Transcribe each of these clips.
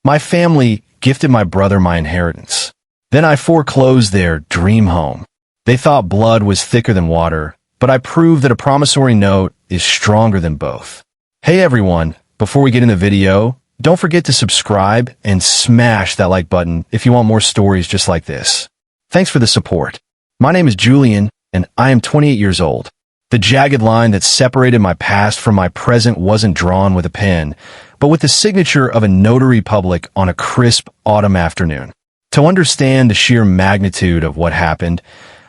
My family gifted my brother my inheritance. Then I foreclosed their dream home. They thought blood was thicker than water, but I proved that a promissory note is stronger than both. Hey everyone, before we get in the video, don't forget to subscribe and smash that like button if you want more stories just like this. Thanks for the support. My name is Julian, and I am 28 years old. The jagged line that separated my past from my present wasn't drawn with a pen, but with the signature of a notary public on a crisp autumn afternoon. To understand the sheer magnitude of what happened,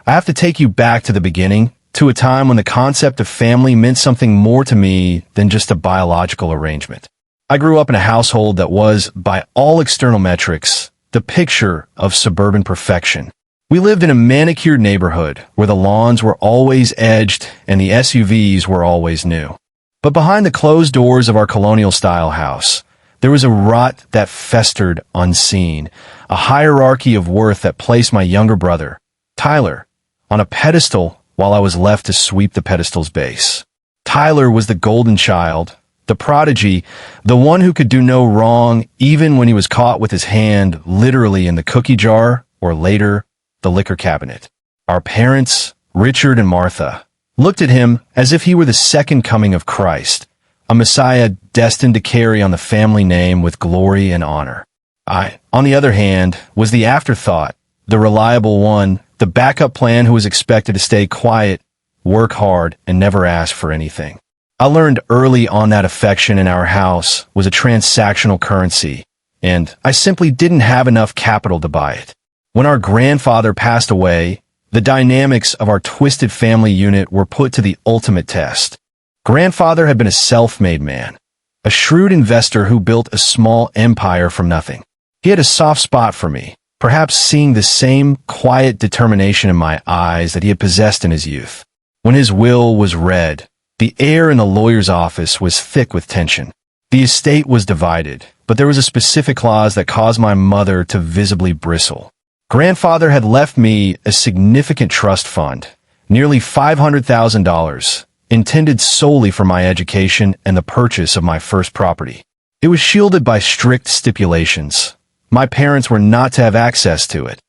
I have to take you back to the beginning, to a time when the concept of family meant something more to me than just a biological arrangement. I grew up in a household that was, by all external metrics, the picture of suburban perfection. We lived in a manicured neighborhood where the lawns were always edged and the SUVs were always new. But behind the closed doors of our colonial-style house, there was a rot that festered unseen, a hierarchy of worth that placed my younger brother, Tyler, on a pedestal while I was left to sweep the pedestal's base. Tyler was the golden child, the prodigy, the one who could do no wrong even when he was caught with his hand literally in the cookie jar or later, the liquor cabinet. Our parents, Richard and Martha, looked at him as if he were the second coming of Christ, a Messiah destined to carry on the family name with glory and honor. I, on the other hand, was the afterthought, the reliable one, the backup plan who was expected to stay quiet, work hard, and never ask for anything. I learned early on that affection in our house was a transactional currency, and I simply didn't have enough capital to buy it. When our grandfather passed away, the dynamics of our twisted family unit were put to the ultimate test. Grandfather had been a self-made man, a shrewd investor who built a small empire from nothing. He had a soft spot for me, perhaps seeing the same quiet determination in my eyes that he had possessed in his youth. When his will was read, the air in the lawyer's office was thick with tension. The estate was divided, but there was a specific clause that caused my mother to visibly bristle. Grandfather had left me a significant trust fund, nearly $500,000, intended solely for my education and the purchase of my first property. It was shielded by strict stipulations. My parents were not to have access to it,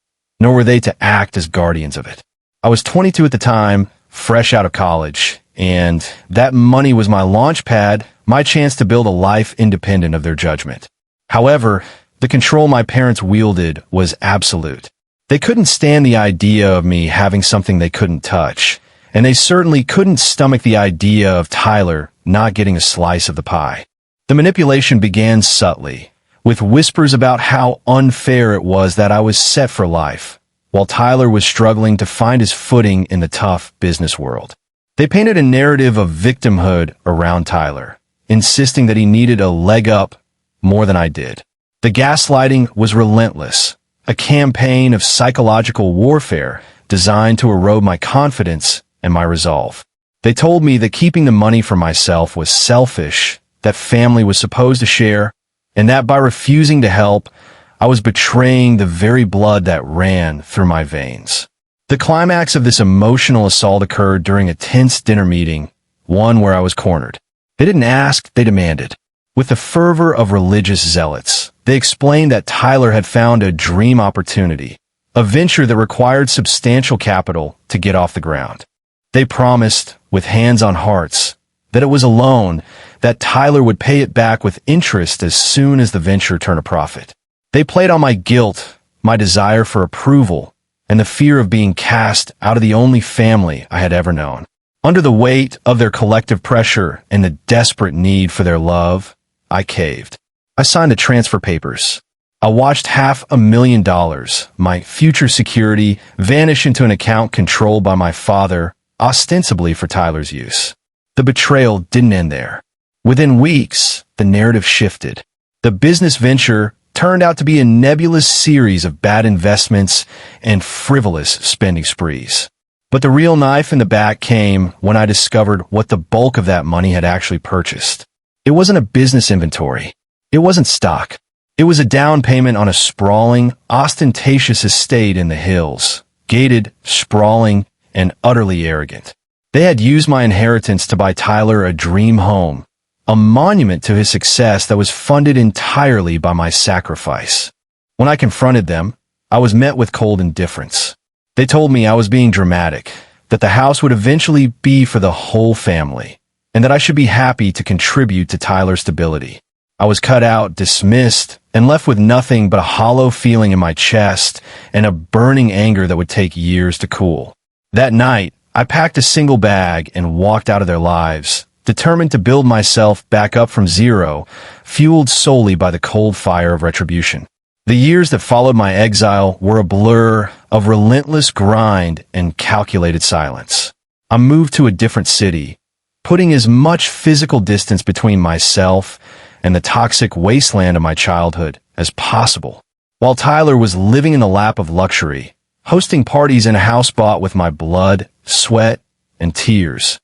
nor were they to act as guardians of it. I was 22 at the time, fresh out of college, and that money was my launch pad, my chance to build a life independent of their judgment. However, the control my parents wielded was absolute. They couldn't stand the idea of me having something they couldn't touch, and they certainly couldn't stomach the idea of Tyler not getting a slice of the pie. The manipulation began subtly, with whispers about how unfair it was that I was set for life, while Tyler was struggling to find his footing in the tough business world. They painted a narrative of victimhood around Tyler, insisting that he needed a leg up more than I did. The gaslighting was relentless, a campaign of psychological warfare designed to erode my confidence and my resolve. They told me that keeping the money for myself was selfish, that family was supposed to share, and that by refusing to help, I was betraying the very blood that ran through my veins. The climax of this emotional assault occurred during a tense dinner meeting, one where I was cornered. They didn't ask, they demanded. With the fervor of religious zealots, they explained that Tyler had found a dream opportunity, a venture that required substantial capital to get off the ground. They promised, with hands on hearts, that it was a loan, that Tyler would pay it back with interest as soon as the venture turned a profit. They played on my guilt, my desire for approval, and the fear of being cast out of the only family I had ever known. Under the weight of their collective pressure and the desperate need for their love, I caved. I signed the transfer papers. I watched $500,000, my future security, vanish into an account controlled by my father, ostensibly for Tyler's use. The betrayal didn't end there. Within weeks, the narrative shifted. The business venture turned out to be a nebulous series of bad investments and frivolous spending sprees. But the real knife in the back came when I discovered what the bulk of that money had actually purchased. It wasn't a business inventory. It wasn't stock. It was a down payment on a sprawling, ostentatious estate in the hills, gated, sprawling, and utterly arrogant. They had used my inheritance to buy Tyler a dream home, a monument to his success that was funded entirely by my sacrifice. When I confronted them, I was met with cold indifference. They told me I was being dramatic, that the house would eventually be for the whole family, and that I should be happy to contribute to Tyler's stability. I was cut out, dismissed, and left with nothing but a hollow feeling in my chest and a burning anger that would take years to cool. That night, I packed a single bag and walked out of their lives, determined to build myself back up from zero, fueled solely by the cold fire of retribution. The years that followed my exile were a blur of relentless grind and calculated silence. I moved to a different city, putting as much physical distance between myself and the toxic wasteland of my childhood as possible. While Tyler was living in the lap of luxury, hosting parties in a house bought with my blood, sweat, and tears,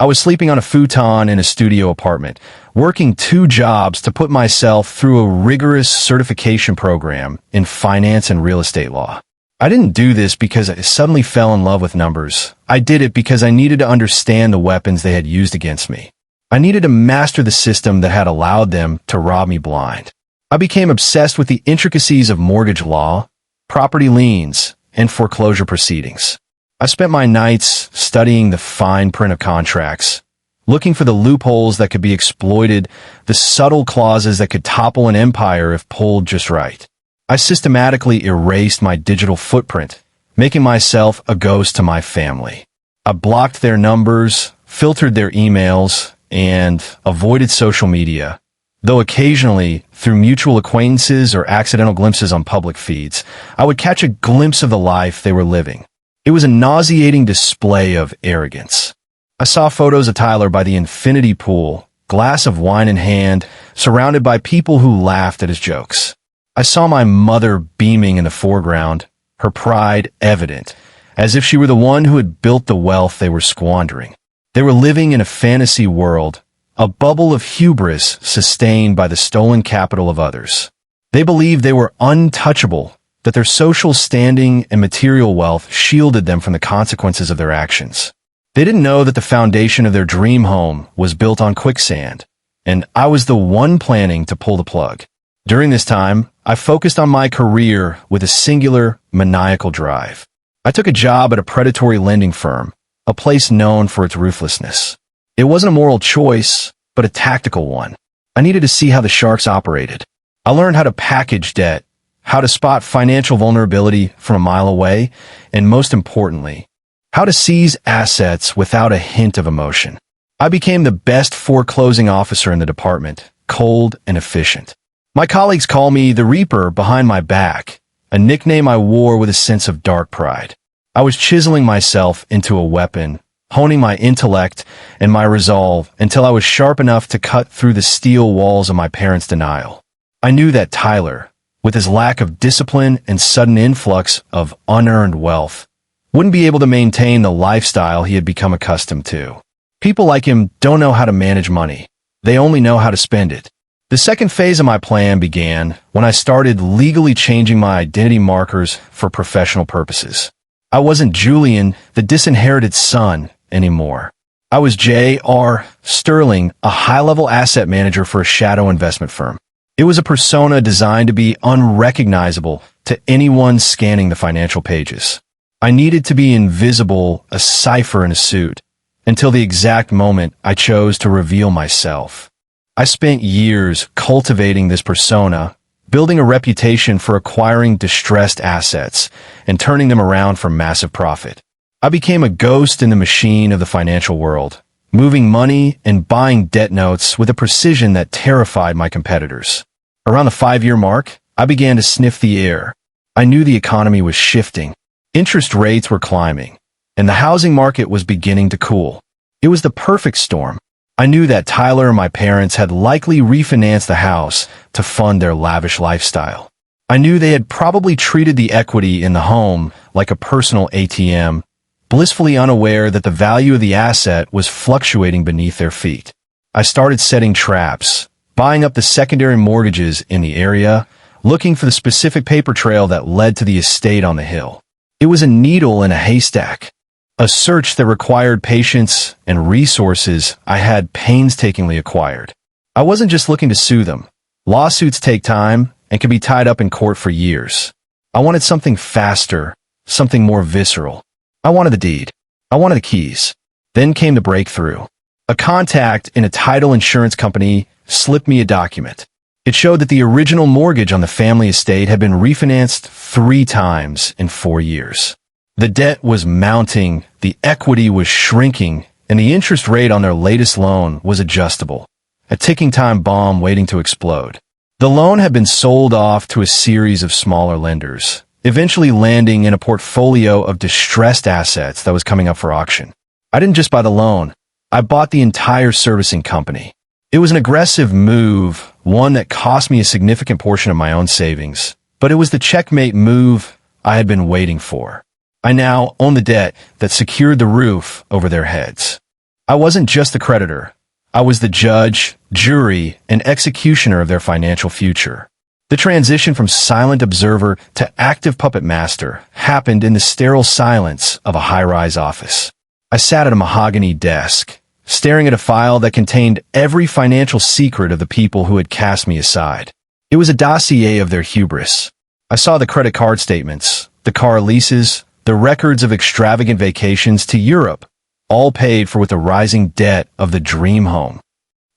I was sleeping on a futon in a studio apartment, working 2 jobs to put myself through a rigorous certification program in finance and real estate law. I didn't do this because I suddenly fell in love with numbers. I did it because I needed to understand the weapons they had used against me. I needed to master the system that had allowed them to rob me blind. I became obsessed with the intricacies of mortgage law, property liens, and foreclosure proceedings. I spent my nights studying the fine print of contracts, looking for the loopholes that could be exploited, the subtle clauses that could topple an empire if pulled just right. I systematically erased my digital footprint, making myself a ghost to my family. I blocked their numbers, filtered their emails, and avoided social media, though occasionally, through mutual acquaintances or accidental glimpses on public feeds, I would catch a glimpse of the life they were living. It was a nauseating display of arrogance. I saw photos of Tyler by the infinity pool, glass of wine in hand, surrounded by people who laughed at his jokes. I saw my mother beaming in the foreground, her pride evident, as if she were the one who had built the wealth they were squandering. They were living in a fantasy world, a bubble of hubris sustained by the stolen capital of others. They believed they were untouchable, that their social standing and material wealth shielded them from the consequences of their actions. They didn't know that the foundation of their dream home was built on quicksand, and I was the one planning to pull the plug. During this time, I focused on my career with a singular, maniacal drive. I took a job at a predatory lending firm, a place known for its ruthlessness. It wasn't a moral choice, but a tactical one. I needed to see how the sharks operated. I learned how to package debt, how to spot financial vulnerability from a mile away, and most importantly, how to seize assets without a hint of emotion. I became the best foreclosing officer in the department, cold and efficient. My colleagues call me the Reaper behind my back, a nickname I wore with a sense of dark pride. I was chiseling myself into a weapon, honing my intellect and my resolve until I was sharp enough to cut through the steel walls of my parents' denial. I knew that Tyler, with his lack of discipline and sudden influx of unearned wealth, wouldn't be able to maintain the lifestyle he had become accustomed to. People like him don't know how to manage money. They only know how to spend it. The second phase of my plan began when I started legally changing my identity markers for professional purposes. I wasn't Julian, the disinherited son, anymore. I was J.R. Sterling, a high-level asset manager for a shadow investment firm. It was a persona designed to be unrecognizable to anyone scanning the financial pages. I needed to be invisible, a cipher in a suit, until the exact moment I chose to reveal myself. I spent years cultivating this persona, building a reputation for acquiring distressed assets and turning them around for massive profit. I became a ghost in the machine of the financial world, moving money and buying debt notes with a precision that terrified my competitors. Around the 5-year mark, I began to sniff the air. I knew the economy was shifting. Interest rates were climbing, and the housing market was beginning to cool. It was the perfect storm. I knew that Tyler and my parents had likely refinanced the house to fund their lavish lifestyle. I knew they had probably treated the equity in the home like a personal ATM, blissfully unaware that the value of the asset was fluctuating beneath their feet. I started setting traps, buying up the secondary mortgages in the area, looking for the specific paper trail that led to the estate on the hill. It was a needle in a haystack, a search that required patience and resources I had painstakingly acquired. I wasn't just looking to sue them. Lawsuits take time and can be tied up in court for years. I wanted something faster, something more visceral. I wanted the deed. I wanted the keys. Then came the breakthrough. A contact in a title insurance company slipped me a document. It showed that the original mortgage on the family estate had been refinanced 3 times in 4 years. The debt was mounting, the equity was shrinking, and the interest rate on their latest loan was adjustable, a ticking time bomb waiting to explode. The loan had been sold off to a series of smaller lenders, eventually landing in a portfolio of distressed assets that was coming up for auction. I didn't just buy the loan, I bought the entire servicing company. It was an aggressive move, one that cost me a significant portion of my own savings, but it was the checkmate move I had been waiting for. I now own the debt that secured the roof over their heads. I wasn't just the creditor. I was the judge, jury, and executioner of their financial future. The transition from silent observer to active puppet master happened in the sterile silence of a high-rise office. I sat at a mahogany desk, staring at a file that contained every financial secret of the people who had cast me aside. It was a dossier of their hubris. I saw the credit card statements, the car leases, the records of extravagant vacations to Europe, all paid for with the rising debt of the dream home.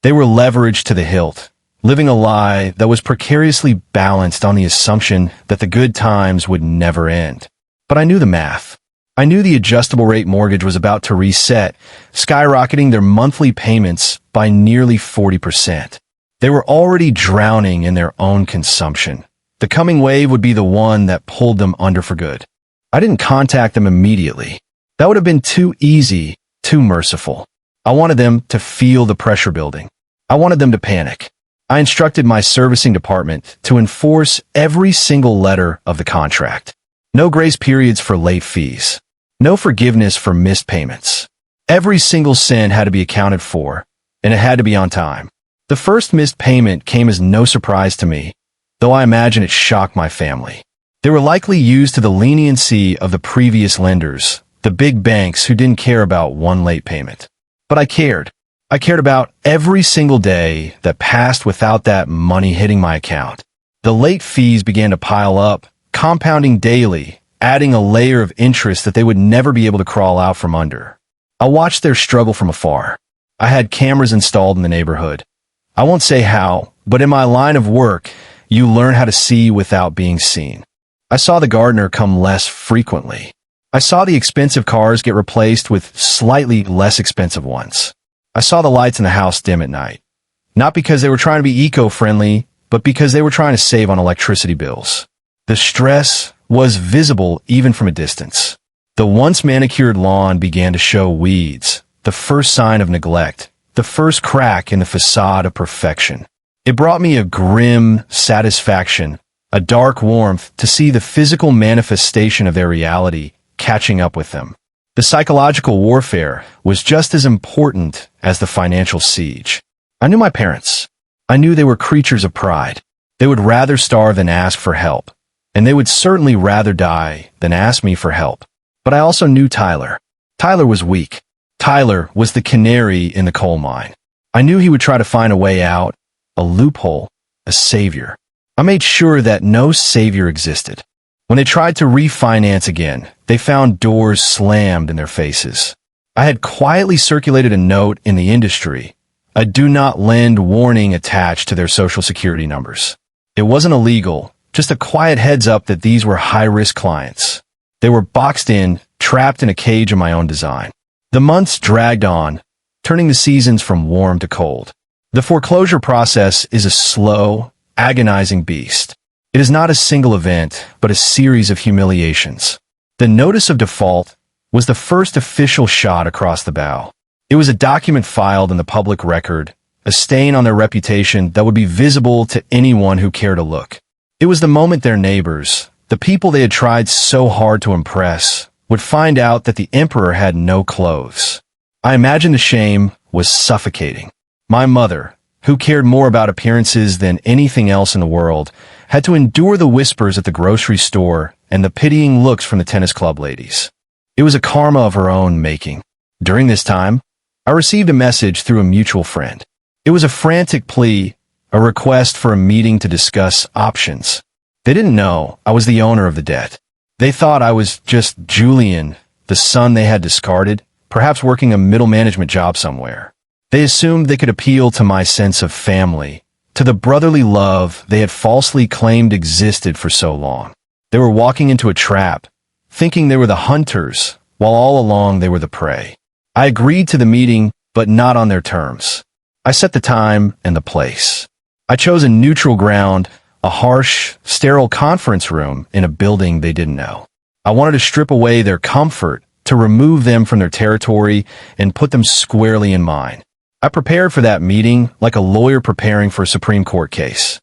They were leveraged to the hilt, living a lie that was precariously balanced on the assumption that the good times would never end. But I knew the math. I knew the adjustable rate mortgage was about to reset, skyrocketing their monthly payments by nearly 40%. They were already drowning in their own consumption. The coming wave would be the one that pulled them under for good. I didn't contact them immediately. That would have been too easy, too merciful. I wanted them to feel the pressure building. I wanted them to panic. I instructed my servicing department to enforce every single letter of the contract. No grace periods for late fees. No forgiveness for missed payments. Every single cent had to be accounted for, and it had to be on time. The first missed payment came as no surprise to me, though I imagine it shocked my family. They were likely used to the leniency of the previous lenders, the big banks who didn't care about one late payment. But I cared. I cared about every single day that passed without that money hitting my account. The late fees began to pile up, compounding daily, adding a layer of interest that they would never be able to crawl out from under. I watched their struggle from afar. I had cameras installed in the neighborhood. I won't say how, but in my line of work, you learn how to see without being seen. I saw the gardener come less frequently. I saw the expensive cars get replaced with slightly less expensive ones. I saw the lights in the house dim at night. Not because they were trying to be eco-friendly, but because they were trying to save on electricity bills. The stress was visible even from a distance. The once manicured lawn began to show weeds, the first sign of neglect, the first crack in the facade of perfection. It brought me a grim satisfaction, a dark warmth to see the physical manifestation of their reality catching up with them. The psychological warfare was just as important as the financial siege. I knew my parents. I knew they were creatures of pride. They would rather starve than ask for help, and they would certainly rather die than ask me for help. But I also knew Tyler. Tyler was weak. Tyler was the canary in the coal mine. I knew he would try to find a way out, a loophole, a savior. I made sure that no savior existed. When they tried to refinance again, they found doors slammed in their faces. I had quietly circulated a note in the industry, a do not lend warning attached to their social security numbers. It wasn't illegal, just a quiet heads up that these were high-risk clients. They were boxed in, trapped in a cage of my own design. The months dragged on, turning the seasons from warm to cold. The foreclosure process is a slow, agonizing beast. It is not a single event, but a series of humiliations. The notice of default was the first official shot across the bow. It was a document filed in the public record, a stain on their reputation that would be visible to anyone who cared to look. It was the moment their neighbors, the people they had tried so hard to impress, would find out that the emperor had no clothes. I imagine the shame was suffocating. My mother, who cared more about appearances than anything else in the world, had to endure the whispers at the grocery store and the pitying looks from the tennis club ladies. It was a karma of her own making. During this time, I received a message through a mutual friend. It was a frantic plea, a request for a meeting to discuss options. They didn't know I was the owner of the debt. They thought I was just Julian, the son they had discarded, perhaps working a middle management job somewhere. They assumed they could appeal to my sense of family, to the brotherly love they had falsely claimed existed for so long. They were walking into a trap, thinking they were the hunters, while all along they were the prey. I agreed to the meeting, but not on their terms. I set the time and the place. I chose a neutral ground, a harsh, sterile conference room in a building they didn't know. I wanted to strip away their comfort, to remove them from their territory and put them squarely in mine. I prepared for that meeting like a lawyer preparing for a Supreme Court case.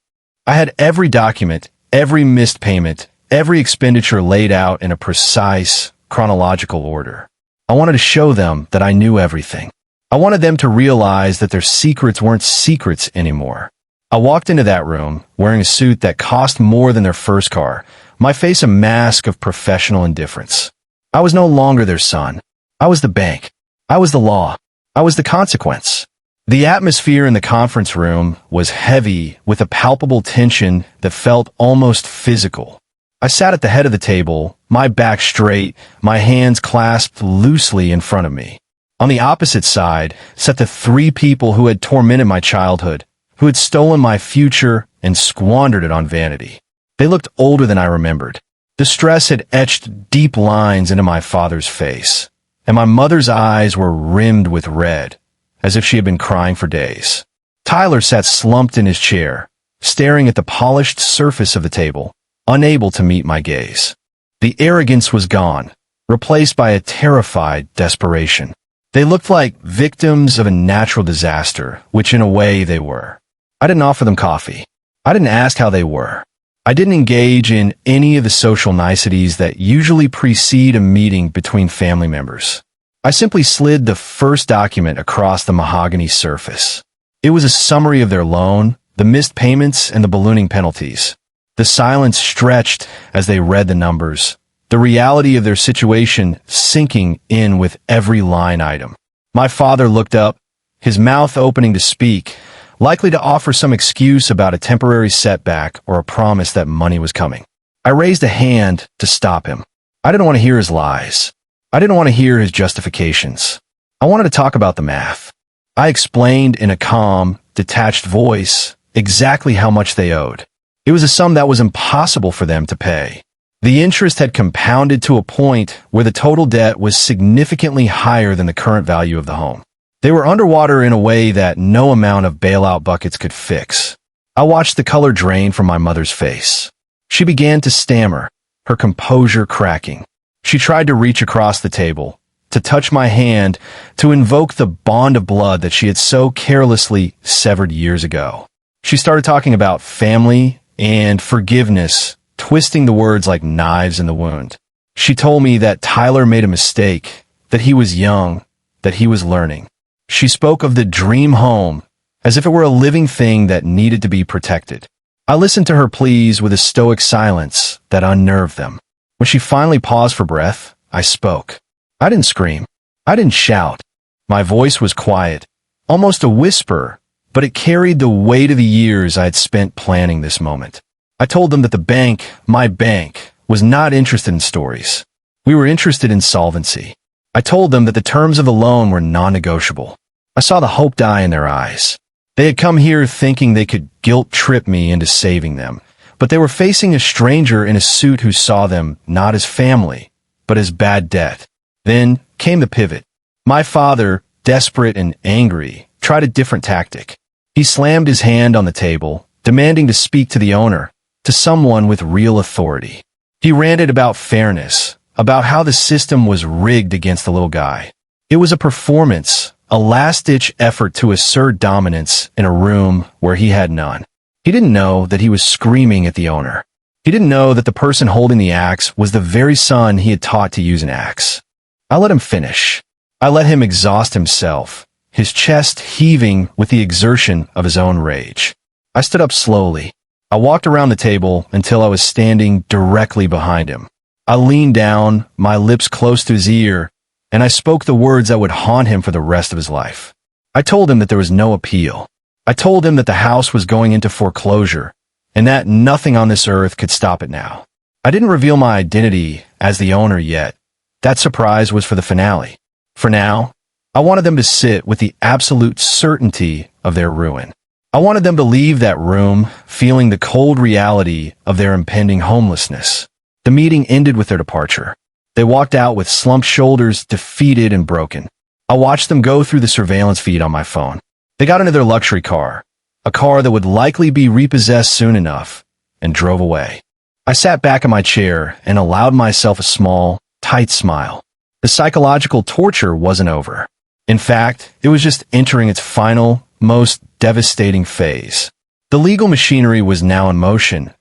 I had every document, every missed payment, every expenditure laid out in a precise, chronological order. I wanted to show them that I knew everything. I wanted them to realize that their secrets weren't secrets anymore. I walked into that room, wearing a suit that cost more than their first car, my face a mask of professional indifference. I was no longer their son. I was the bank. I was the law. I was the consequence. The atmosphere in the conference room was heavy with a palpable tension that felt almost physical. I sat at the head of the table, my back straight, my hands clasped loosely in front of me. On the opposite side sat the three people who had tormented my childhood, who had stolen my future and squandered it on vanity. They looked older than I remembered. The stress had etched deep lines into my father's face, and my mother's eyes were rimmed with red, as if she had been crying for days. Tyler sat slumped in his chair, staring at the polished surface of the table, unable to meet my gaze. The arrogance was gone, replaced by a terrified desperation. They looked like victims of a natural disaster, which in a way they were. I didn't offer them coffee. I didn't ask how they were. I didn't engage in any of the social niceties that usually precede a meeting between family members. I simply slid the first document across the mahogany surface. It was a summary of their loan, the missed payments, and the ballooning penalties. The silence stretched as they read the numbers, the reality of their situation sinking in with every line item. My father looked up, his mouth opening to speak, likely to offer some excuse about a temporary setback or a promise that money was coming. I raised a hand to stop him. I didn't want to hear his lies. I didn't want to hear his justifications. I wanted to talk about the math. I explained in a calm, detached voice exactly how much they owed. It was a sum that was impossible for them to pay. The interest had compounded to a point where the total debt was significantly higher than the current value of the home. They were underwater in a way that no amount of bailout buckets could fix. I watched the color drain from my mother's face. She began to stammer, her composure cracking. She tried to reach across the table, to touch my hand, to invoke the bond of blood that she had so carelessly severed years ago. She started talking about family and forgiveness, twisting the words like knives in the wound. She told me that Tyler made a mistake, that he was young, that he was learning. She spoke of the dream home as if it were a living thing that needed to be protected. I listened to her pleas with a stoic silence that unnerved them. When she finally paused for breath, I spoke. I didn't scream. I didn't shout. My voice was quiet, almost a whisper, but it carried the weight of the years I had spent planning this moment. I told them that the bank, my bank, was not interested in stories. We were interested in solvency. I told them that the terms of the loan were non-negotiable. I saw the hope die in their eyes. They had come here thinking they could guilt-trip me into saving them, but they were facing a stranger in a suit who saw them not as family, but as bad debt. Then came the pivot. My father, desperate and angry, tried a different tactic. He slammed his hand on the table, demanding to speak to the owner, to someone with real authority. He ranted about fairness, about how the system was rigged against the little guy. It was a performance, a last-ditch effort to assert dominance in a room where he had none. He didn't know that he was screaming at the owner. He didn't know that the person holding the axe was the very son he had taught to use an axe. I let him finish. I let him exhaust himself, his chest heaving with the exertion of his own rage. I stood up slowly. I walked around the table until I was standing directly behind him. I leaned down, my lips close to his ear, and I spoke the words that would haunt him for the rest of his life. I told him that there was no appeal. I told him that the house was going into foreclosure and that nothing on this earth could stop it now. I didn't reveal my identity as the owner yet. That surprise was for the finale. For now, I wanted them to sit with the absolute certainty of their ruin. I wanted them to leave that room feeling the cold reality of their impending homelessness. The meeting ended with their departure. They walked out with slumped shoulders, defeated and broken. I watched them go through the surveillance feed on my phone. They got into their luxury car, a car that would likely be repossessed soon enough, and drove away. I sat back in my chair and allowed myself a small, tight smile. The psychological torture wasn't over. In fact, it was just entering its final, most devastating phase. The legal machinery was now in motion,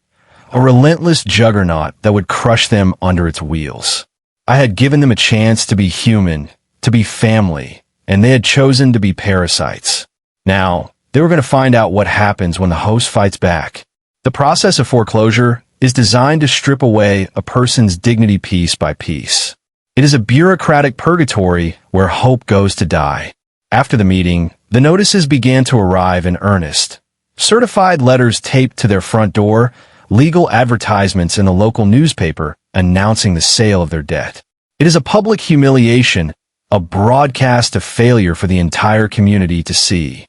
a relentless juggernaut that would crush them under its wheels. I had given them a chance to be human, to be family, and they had chosen to be parasites. Now, they were going to find out what happens when the host fights back. The process of foreclosure is designed to strip away a person's dignity piece by piece. It is a bureaucratic purgatory where hope goes to die. After the meeting, the notices began to arrive in earnest. Certified letters taped to their front door, legal advertisements in the local newspaper announcing the sale of their debt. It is a public humiliation, a broadcast of failure for the entire community to see.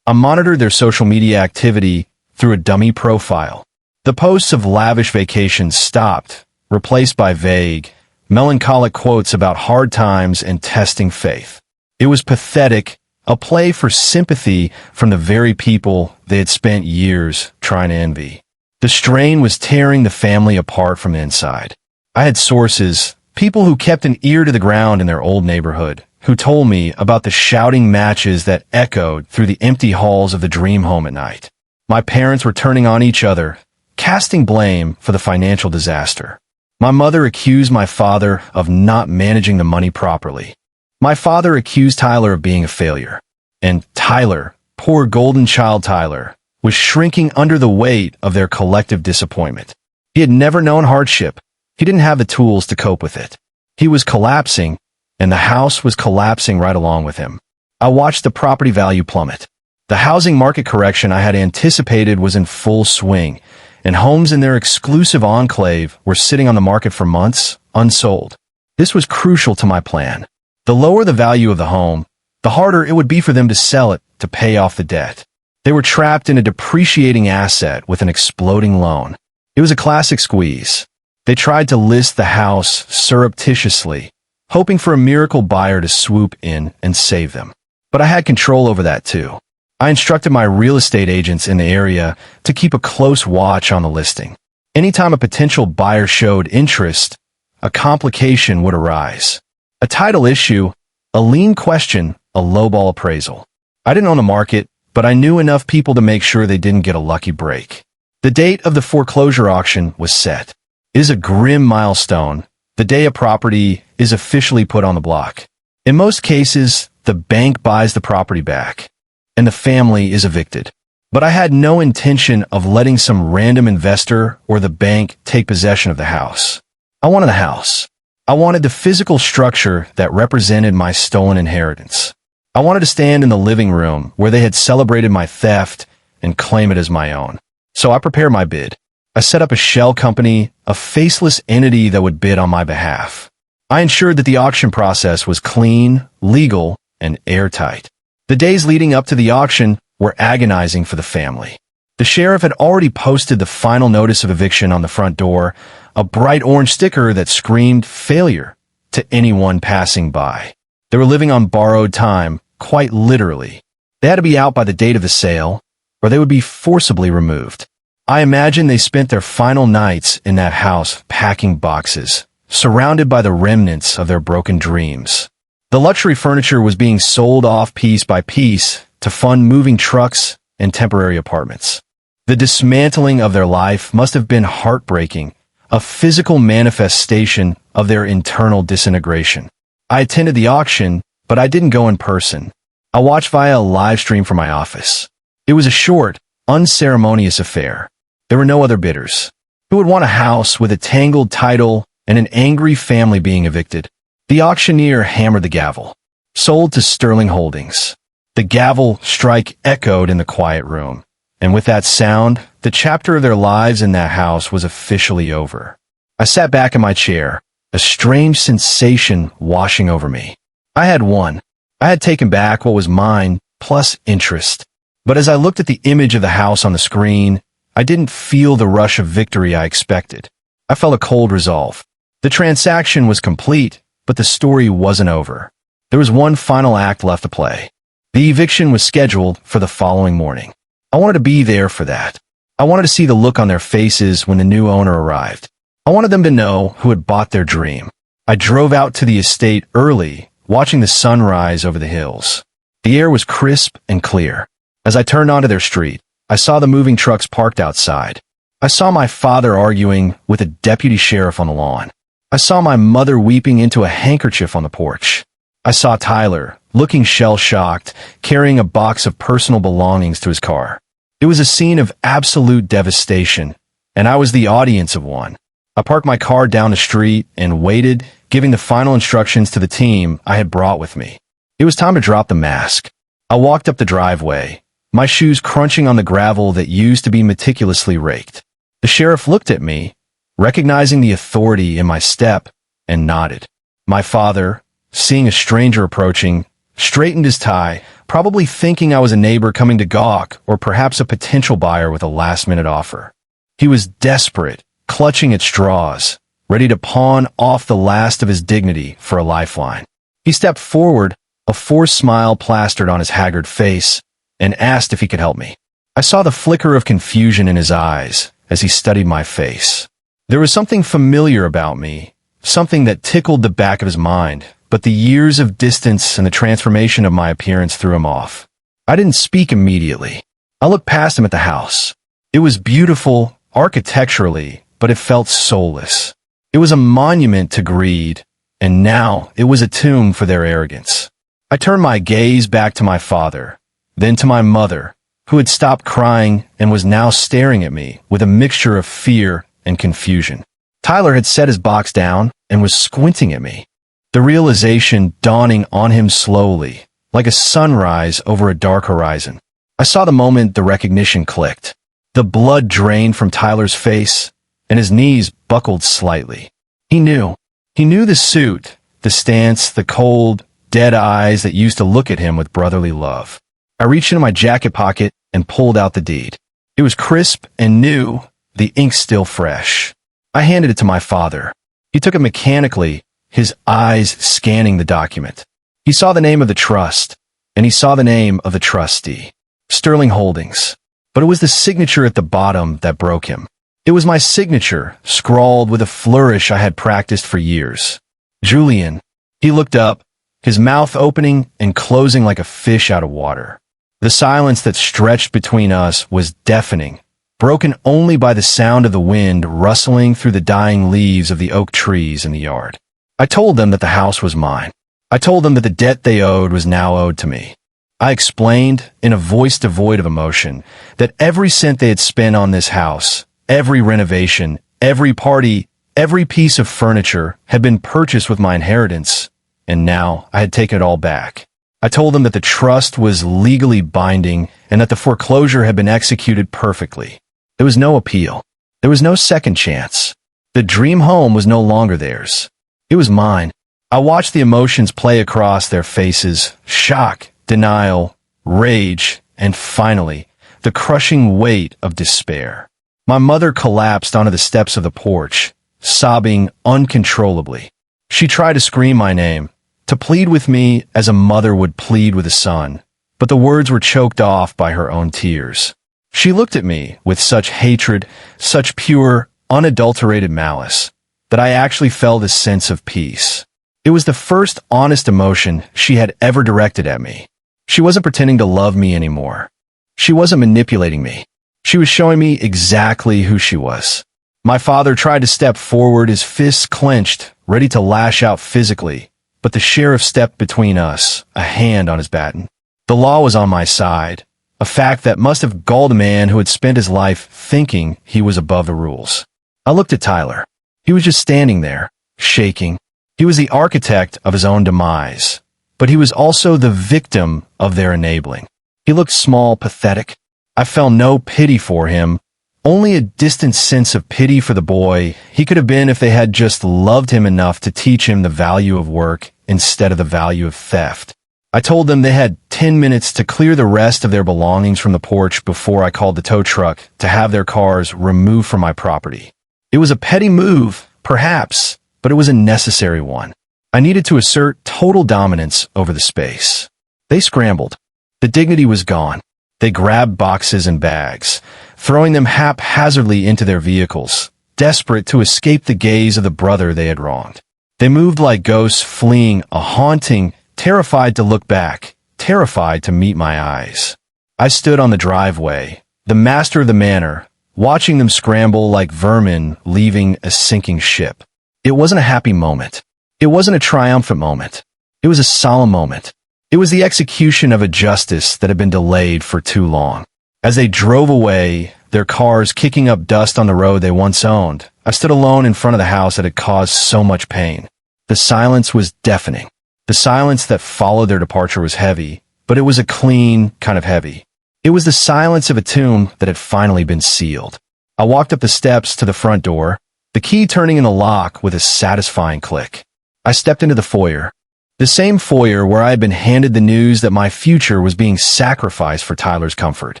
I monitored their social media activity through a dummy profile. The posts of lavish vacations stopped, replaced by vague, melancholic quotes about hard times and testing faith. It was pathetic, a play for sympathy from the very people they had spent years trying to envy. The strain was tearing the family apart from the inside. I had sources, people who kept an ear to the ground in their old neighborhood, who told me about the shouting matches that echoed through the empty halls of the dream home at night. My parents were turning on each other, casting blame for the financial disaster. My mother accused my father of not managing the money properly. My father accused Tyler of being a failure. And Tyler, poor golden child Tyler, was shrinking under the weight of their collective disappointment. He had never known hardship. He didn't have the tools to cope with it. He was collapsing, and the house was collapsing right along with him. I watched the property value plummet. The housing market correction I had anticipated was in full swing, and homes in their exclusive enclave were sitting on the market for months, unsold. This was crucial to my plan. The lower the value of the home, the harder it would be for them to sell it to pay off the debt. They were trapped in a depreciating asset with an exploding loan. It was a classic squeeze. They tried to list the house surreptitiously, hoping for a miracle buyer to swoop in and save them. But I had control over that too. I instructed my real estate agents in the area to keep a close watch on the listing. Anytime a potential buyer showed interest, a complication would arise. A title issue, a lien question, a lowball appraisal. I didn't own the market, but I knew enough people to make sure they didn't get a lucky break. The date of the foreclosure auction was set. It is a grim milestone, the day a property is officially put on the block. In most cases, the bank buys the property back, and the family is evicted. But I had no intention of letting some random investor or the bank take possession of the house. I wanted the house. I wanted the physical structure that represented my stolen inheritance. I wanted to stand in the living room where they had celebrated my theft and claim it as my own. So I prepared my bid. I set up a shell company, a faceless entity that would bid on my behalf. I ensured that the auction process was clean, legal, and airtight. The days leading up to the auction were agonizing for the family. The sheriff had already posted the final notice of eviction on the front door, a bright orange sticker that screamed failure to anyone passing by. They were living on borrowed time, quite literally. They had to be out by the date of the sale, or they would be forcibly removed. I imagine they spent their final nights in that house packing boxes, surrounded by the remnants of their broken dreams. The luxury furniture was being sold off piece by piece to fund moving trucks and temporary apartments. The dismantling of their life must have been heartbreaking, a physical manifestation of their internal disintegration. I attended the auction, but I didn't go in person. I watched via a live stream from my office. It was a short, unceremonious affair. There were no other bidders. Who would want a house with a tangled title and an angry family being evicted? The auctioneer hammered the gavel. Sold to Sterling Holdings. The gavel strike echoed in the quiet room, and with that sound, the chapter of their lives in that house was officially over. I sat back in my chair, a strange sensation washing over me. I had won. I had taken back what was mine, plus interest. But as I looked at the image of the house on the screen, I didn't feel the rush of victory I expected. I felt a cold resolve. The transaction was complete, but the story wasn't over. There was one final act left to play. The eviction was scheduled for the following morning. I wanted to be there for that. I wanted to see the look on their faces when the new owner arrived. I wanted them to know who had bought their dream. I drove out to the estate early, watching the sun rise over the hills. The air was crisp and clear. As I turned onto their street, I saw the moving trucks parked outside. I saw my father arguing with a deputy sheriff on the lawn. I saw my mother weeping into a handkerchief on the porch. I saw Tyler, looking shell-shocked, carrying a box of personal belongings to his car. It was a scene of absolute devastation, and I was the audience of one. I parked my car down the street and waited, giving the final instructions to the team I had brought with me. It was time to drop the mask. I walked up the driveway, my shoes crunching on the gravel that used to be meticulously raked. The sheriff looked at me, recognizing the authority in my step, and nodded. My father, seeing a stranger approaching, straightened his tie, probably thinking I was a neighbor coming to gawk or perhaps a potential buyer with a last-minute offer. He was desperate, clutching at straws, ready to pawn off the last of his dignity for a lifeline. He stepped forward, a forced smile plastered on his haggard face, and asked if he could help me. I saw the flicker of confusion in his eyes as he studied my face. There was something familiar about me, something that tickled the back of his mind, but the years of distance and the transformation of my appearance threw him off. I didn't speak immediately. I looked past him at the house. It was beautiful, architecturally, but it felt soulless. It was a monument to greed, and now it was a tomb for their arrogance. I turned my gaze back to my father, then to my mother, who had stopped crying and was now staring at me with a mixture of fear and confusion. Tyler had set his box down and was squinting at me, the realization dawning on him slowly, like a sunrise over a dark horizon. I saw the moment the recognition clicked. The blood drained from Tyler's face, and his knees buckled slightly. He knew. He knew the suit, the stance, the cold, dead eyes that used to look at him with brotherly love. I reached into my jacket pocket and pulled out the deed. It was crisp and new, the ink still fresh. I handed it to my father. He took it mechanically, his eyes scanning the document. He saw the name of the trust, and he saw the name of the trustee, Sterling Holdings. But it was the signature at the bottom that broke him. It was my signature, scrawled with a flourish I had practiced for years. Julian. He looked up, his mouth opening and closing like a fish out of water. The silence that stretched between us was deafening, broken only by the sound of the wind rustling through the dying leaves of the oak trees in the yard. I told them that the house was mine. I told them that the debt they owed was now owed to me. I explained, in a voice devoid of emotion, that every cent they had spent on this house, every renovation, every party, every piece of furniture had been purchased with my inheritance, and now I had taken it all back. I told them that the trust was legally binding and that the foreclosure had been executed perfectly. There was no appeal. There was no second chance. The dream home was no longer theirs. It was mine. I watched the emotions play across their faces, shock, denial, rage, and finally, the crushing weight of despair. My mother collapsed onto the steps of the porch, sobbing uncontrollably. She tried to scream my name, to plead with me as a mother would plead with a son, but the words were choked off by her own tears. She looked at me with such hatred, such pure, unadulterated malice, that I actually felt a sense of peace. It was the first honest emotion she had ever directed at me. She wasn't pretending to love me anymore. She wasn't manipulating me. She was showing me exactly who she was. My father tried to step forward, his fists clenched, ready to lash out physically, but the sheriff stepped between us, a hand on his baton. The law was on my side, a fact that must have galled a man who had spent his life thinking he was above the rules. I looked at Tyler. He was just standing there, shaking. He was the architect of his own demise, but he was also the victim of their enabling. He looked small, pathetic. I felt no pity for him, only a distant sense of pity for the boy he could have been if they had just loved him enough to teach him the value of work instead of the value of theft. I told them they had 10 minutes to clear the rest of their belongings from the porch before I called the tow truck to have their cars removed from my property. It was a petty move, perhaps, but it was a necessary one. I needed to assert total dominance over the space. They scrambled. The dignity was gone. They grabbed boxes and bags, throwing them haphazardly into their vehicles, desperate to escape the gaze of the brother they had wronged. They moved like ghosts fleeing a haunting, terrified to look back, terrified to meet my eyes. I stood on the driveway, the master of the manor, watching them scramble like vermin leaving a sinking ship. It wasn't a happy moment. It wasn't a triumphant moment. It was a solemn moment. It was the execution of a justice that had been delayed for too long. As they drove away, their cars kicking up dust on the road they once owned, I stood alone in front of the house that had caused so much pain. The silence was deafening. The silence that followed their departure was heavy, but it was a clean kind of heavy. It was the silence of a tomb that had finally been sealed. I walked up the steps to the front door, the key turning in the lock with a satisfying click. I stepped into the foyer. The same foyer where I had been handed the news that my future was being sacrificed for Tyler's comfort.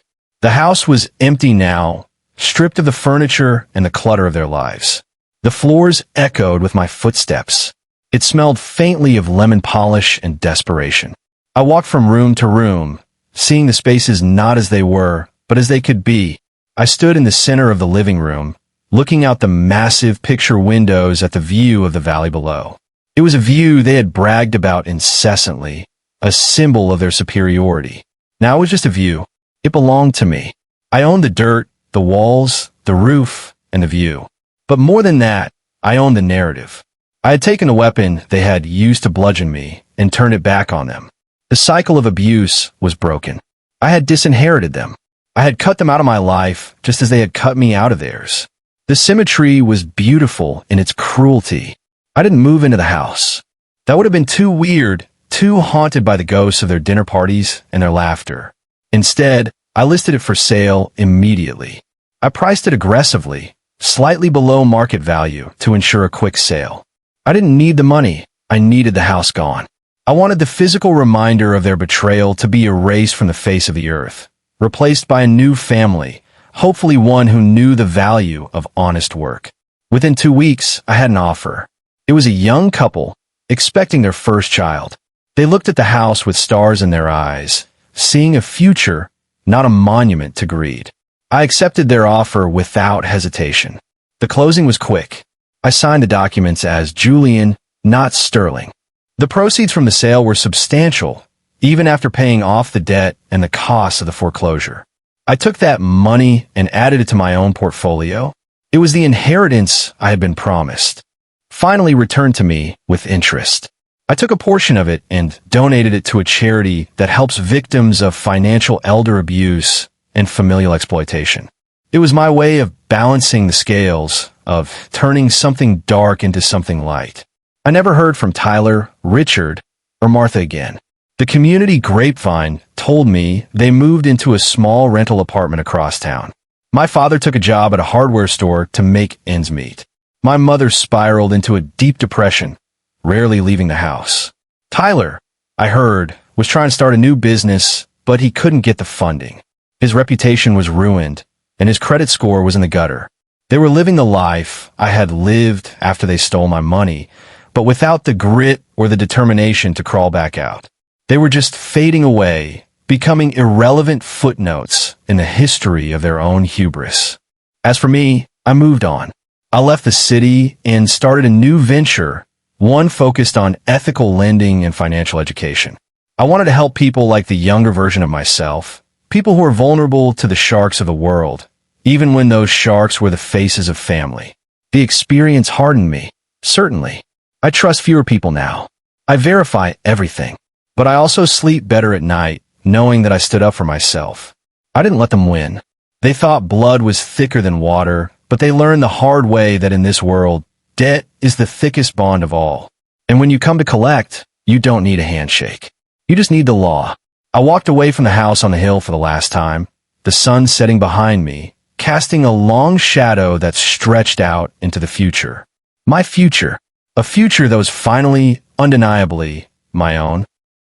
The house was empty now, stripped of the furniture and the clutter of their lives. The floors echoed with my footsteps. It smelled faintly of lemon polish and desperation. I walked from room to room, seeing the spaces not as they were, but as they could be. I stood in the center of the living room, looking out the massive picture windows at the view of the valley below. It was a view they had bragged about incessantly, a symbol of their superiority. Now it was just a view. It belonged to me. I owned the dirt, the walls, the roof, and the view. But more than that, I owned the narrative. I had taken the weapon they had used to bludgeon me and turned it back on them. The cycle of abuse was broken. I had disinherited them. I had cut them out of my life just as they had cut me out of theirs. The symmetry was beautiful in its cruelty. I didn't move into the house. That would have been too weird, too haunted by the ghosts of their dinner parties and their laughter. Instead, I listed it for sale immediately. I priced it aggressively, slightly below market value to ensure a quick sale. I didn't need the money. I needed the house gone. I wanted the physical reminder of their betrayal to be erased from the face of the earth, replaced by a new family, hopefully one who knew the value of honest work. Within 2 weeks, I had an offer. It was a young couple, expecting their first child. They looked at the house with stars in their eyes, seeing a future, not a monument to greed. I accepted their offer without hesitation. The closing was quick. I signed the documents as Julian, not Sterling. The proceeds from the sale were substantial, even after paying off the debt and the costs of the foreclosure. I took that money and added it to my own portfolio. It was the inheritance I had been promised, finally returned to me with interest. I took a portion of it and donated it to a charity that helps victims of financial elder abuse and familial exploitation. It was my way of balancing the scales, of turning something dark into something light. I never heard from Tyler, Richard, or Martha again. The community grapevine told me they moved into a small rental apartment across town. My father took a job at a hardware store to make ends meet. My mother spiraled into a deep depression, rarely leaving the house. Tyler, I heard, was trying to start a new business, but he couldn't get the funding. His reputation was ruined, and his credit score was in the gutter. They were living the life I had lived after they stole my money, but without the grit or the determination to crawl back out. They were just fading away, becoming irrelevant footnotes in the history of their own hubris. As for me, I moved on. I left the city and started a new venture, one focused on ethical lending and financial education. I wanted to help people like the younger version of myself, people who are vulnerable to the sharks of the world, even when those sharks were the faces of family. The experience hardened me, certainly. I trust fewer people now. I verify everything. But I also sleep better at night, knowing that I stood up for myself. I didn't let them win. They thought blood was thicker than water, but they learned the hard way that in this world, debt is the thickest bond of all. And when you come to collect, you don't need a handshake. You just need the law. I walked away from the house on the hill for the last time, the sun setting behind me, casting a long shadow that stretched out into the future. My future. A future that was finally, undeniably, my own.